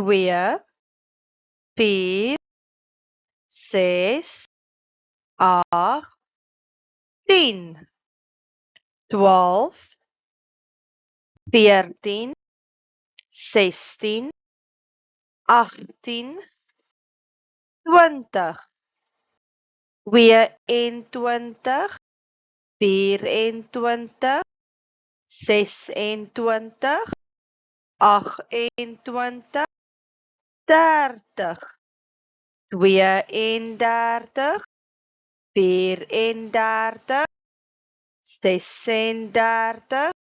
2, 4, 6, 8, 10, 12, 14, 16, 18, 20, 22, 24, 26, 28, 30, 32, 34, 36, 38,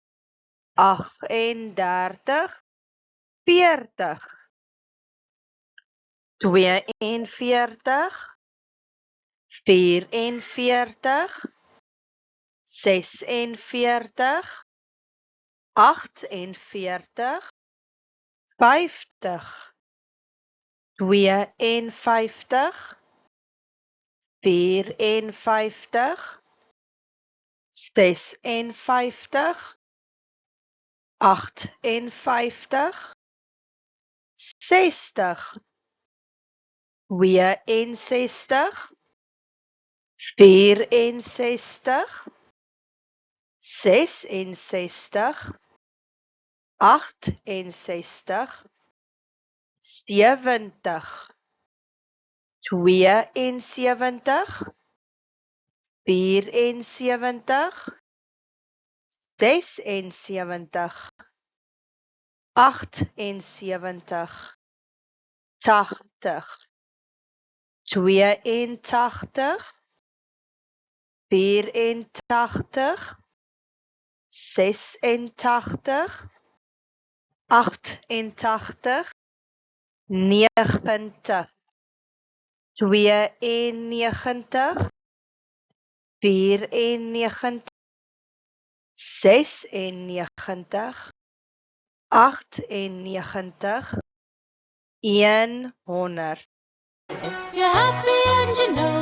40, 42, 44, 46, 48, 50, 52, 54, 56, 58, 60, 62, 64, 66, 68, 70, 72, 74, 76, 78, 80, 82, 84, 86, 88, 90, 92, 94, 96, 98, 100. If you're happy and you know